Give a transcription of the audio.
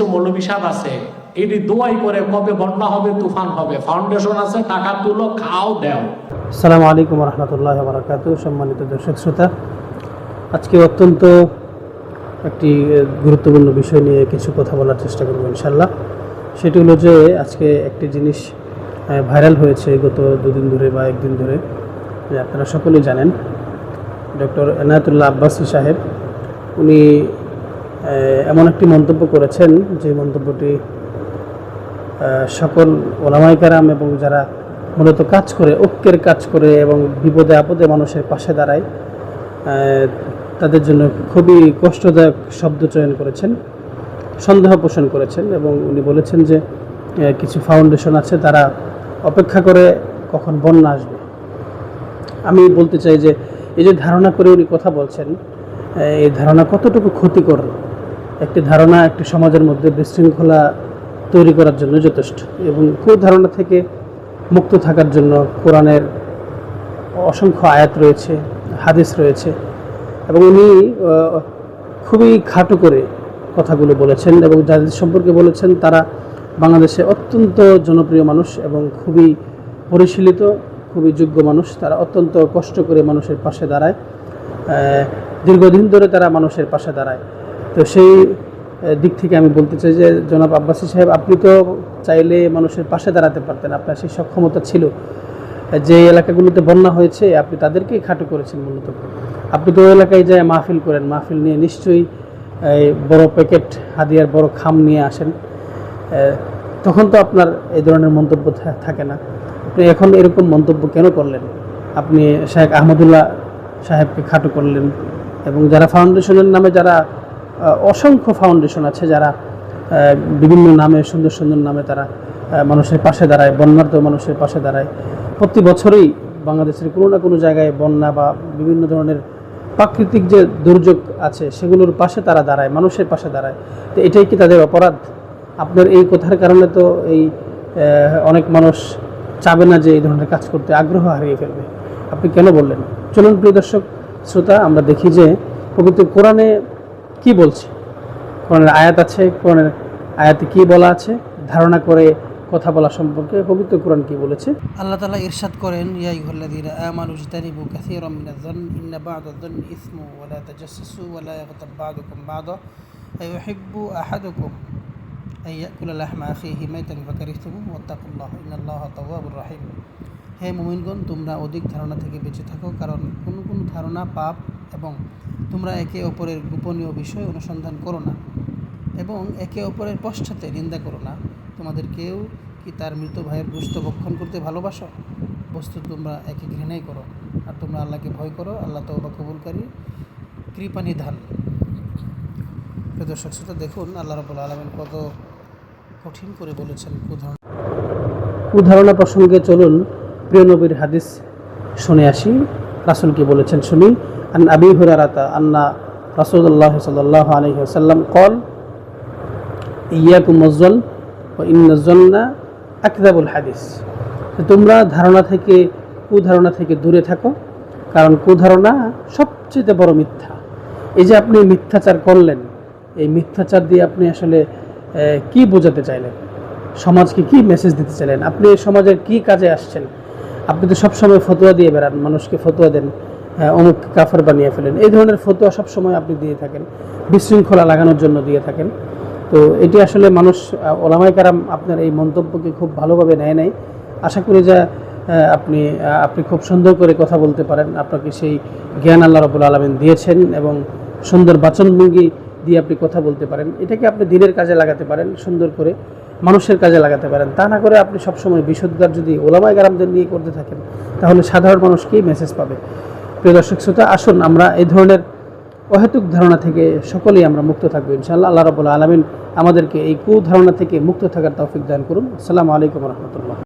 কিছু মৌলবী সাহেব আছে, এটি দোয়াই করে কবে বন্যা হবে, তুফান হবে, ফাউন্ডেশন আছে, টাকা তুলো, খাও দেও। আসসালামু আলাইকুম রহমতুল্লাহ বারাকাতুহু। সম্মানিত দর্শক শ্রোতা, আজকে অত্যন্ত একটি গুরুত্বপূর্ণ বিষয় নিয়ে কিছু কথা বলার চেষ্টা করব ইনশাল্লাহ। সেটি হলো যে আজকে একটি জিনিস ভাইরাল হয়েছে গত দুদিন ধরে বা একদিন ধরে, যে আপনারা সকলেই জানেন, ডক্টর এনায়েতুল্লাহ আব্বাসী সাহেব উনি এমন একটি মন্তব্য করেছেন যে মন্তব্যটি সকল ওলামায়ে কেরাম এবং যারা মূলত কাজ করে, ঐক্যের কাজ করে এবং বিপদে আপদে মানুষের পাশে দাঁড়ায়, তাদের জন্য খুবই কষ্টদায়ক শব্দ চয়ন করেছেন, সন্দেহ পোষণ করেছেন। এবং উনি বলেছেন যে কিছু ফাউন্ডেশন আছে তারা অপেক্ষা করে কখন বন্যা আসবে। আমি বলতে চাই যে এই যে ধারণা করে উনি কথা বলছেন, এই ধারণা কতটুকু ক্ষতিকর। একটি ধারণা একটি সমাজের মধ্যে বিশৃঙ্খলা তৈরি করার জন্য যথেষ্ট, এবং ধারণা থেকে মুক্ত থাকার জন্য কোরআনের অসংখ্য আয়াত রয়েছে, হাদিস রয়েছে, এবং উনি খুবই খাটো করে কথাগুলো বলেছেন এবং যাদের সম্পর্কে বলেছেন তারা বাংলাদেশে অত্যন্ত জনপ্রিয় মানুষ এবং খুবই পরিশীলিত, খুবই যোগ্য মানুষ। তারা অত্যন্ত কষ্ট করে মানুষের পাশে দাঁড়ায়, দীর্ঘদিন ধরে তারা মানুষের পাশে দাঁড়ায়। তো সেই দিক থেকে আমি বলতে চাই যে জনাব আব্বাসী সাহেব, আপনি তো চাইলে মানুষের পাশে দাঁড়াতে পারতেন, আপনার সেই সক্ষমতা ছিল। যে এলাকাগুলোতে বন্যা হয়েছে আপনি তাদেরকেই খাটো করেছেন। মূলত আপনি তো ওই এলাকায় যায় মাহফিল করেন, মাহফিল নিয়ে নিশ্চয়ই বড় প্যাকেট হাদিয়ার বড় খাম নিয়ে আসেন, তখন তো আপনার এই ধরনের মন্তব্য থাকে না। আপনি এখন এরকম মন্তব্য কেন করলেন? আপনি শেখ আহমদুল্লাহ সাহেবকে খাটো করলেন, এবং যারা ফাউন্ডেশনের নামে, যারা অসংখ্য ফাউন্ডেশন আছে যারা বিভিন্ন নামে, সুন্দর সুন্দর নামে তারা মানুষের পাশে দাঁড়ায়, বন্যার্ত মানুষের পাশে দাঁড়ায়। প্রতি বছরই বাংলাদেশের কোনো না কোনো জায়গায় বন্যা বা বিভিন্ন ধরনের প্রাকৃতিক যে দুর্যোগ আছে সেগুলোর পাশে তারা দাঁড়ায়, মানুষের পাশে দাঁড়ায়। তো এটাই কি তাদের অপরাধ? আপনার এই কথার কারণে তো এই অনেক মানুষ চাবে না যে এই ধরনের কাজ করতে, আগ্রহ হারিয়ে ফেলবে। আপনি কেন বললেন? চলুন প্রিয় দর্শক শ্রোতা, আমরা দেখি যে পবিত্র কোরআনে কি বলছে। কোরআনের আয়াত আছে, কোরআনের আয়াতে কি বলা আছে, ধারণা করে কথা বলা সম্পর্কে পবিত্র কোরআন কি বলেছে। আল্লাহ তাআলা ইরশাদ করেন, ইয়া আইয়ুহাল্লাযীনা আমানু ইজতানিবু কাসীরাম মিনায-যন্নি ইন্না বা'দায-যন্নি ইসমুন ওয়া লা তাজাসসাসু ওয়া লা ইয়াগতাব বা'দুকুম বা'দা আইয়ুহিব্বু আহাদুকুম আন ইয়াকুলা লাহমা আখিহি মাইতান ফাকারিহতুমুহু ওয়াত্তাকুল্লাহ ইন্নাল্লাহা তাওয়াবুর রাহিম। হে মুমিনগণ, তোমরা অধিক ধারণা থেকে বেঁচে থাকো, কারণ কোনো কোনো ধারণা পাপ, এবং তোমরা একে অপরের গোপনীয় বিষয় অনুসন্ধান করো না এবং একে অপরের পশ্চাতে নিন্দা করো না। তোমাদের কেউ কি তার মৃত ভাইয়ের গোশত ভক্ষণ করতে ভালোবাসো? বস্তুত তোমরা একে ঘৃণাই করো, আর তোমরা আল্লাহকে ভয় করো। আল্লাহ তওবা কবুলকারী, কৃপানিধান। দর্শক শ্রোতা, দেখুন আল্লাহ রাব্বুল আলামিন কত কঠিন করে বলেছেন কুধারণা প্রসঙ্গে। চলুন প্রিয় নবীর হাদিস শুনে আসি, রাসূল কি বলেছেন শুনি। আন আবি হুরায়রা আন্না রাসূলুল্লাহ সাল্লাল্লাহু আলাইহি ওয়াসাল্লাম ক্বাল ইয়াকুম ওয়াজ-যন ওয়া ইন্নাজ-যন্না আকযাবুল হাদিস। তোমরা ধারণা থেকে, কুধারণা থেকে দূরে থাকো, কারণ কুধারণা সবচেয়ে বড় মিথ্যা। এই যে আপনি মিথ্যাচার করলেন, এই মিথ্যাচার দিয়ে আপনি আসলে কি বোঝাতে চাইলেন? সমাজকে কি মেসেজ দিতে চাইলেন? আপনি সমাজের কি কাজে আসছেন? আপনি তো সবসময় ফতোয়া দিয়ে বেড়ান, মানুষকে ফতোয়া দেন, অমুক কাফের বানিয়ে ফেলেন, এই ধরনের ফতোয়া সবসময় আপনি দিয়ে থাকেন, বিশৃঙ্খলা লাগানোর জন্য দিয়ে থাকেন। তো এটি আসলে মানুষ, ওলামায়ে কেরাম আপনার এই মন্তব্যকে খুব ভালোভাবে নেয় নাই। আশা করি যে আপনি খুব সুন্দর করে কথা বলতে পারেন, আপনাকে সেই জ্ঞান আল্লাহ রাব্বুল আলামিন দিয়েছেন, এবং সুন্দর বাচনভঙ্গি দিয়ে আপনি কথা বলতে পারেন। এটাকে আপনি দিনের কাজে লাগাতে পারেন, সুন্দর করে মানুষের কাজে লাগাতে পারেন। তা না করে আপনি সবসময় বিশুদ্ধার যদি ওলামায়ে কেরামদের নিয়ে করতে থাকেন, তাহলে সাধারণ মানুষ কি মেসেজ পাবে? প্রিয় দর্শক শ্রোতা, আসুন আমরা এই ধরনের অহেতুক ধারণা থেকে সকলেই আমরা মুক্ত থাকবো ইনশাআল্লাহ। আল্লাহ রাব্বুল আলামিন আমাদেরকে এই কুধারণা থেকে মুক্ত থাকার তৌফিক দান করুন। আসসালামু আলাইকুম ওয়া রাহমাতুল্লাহ।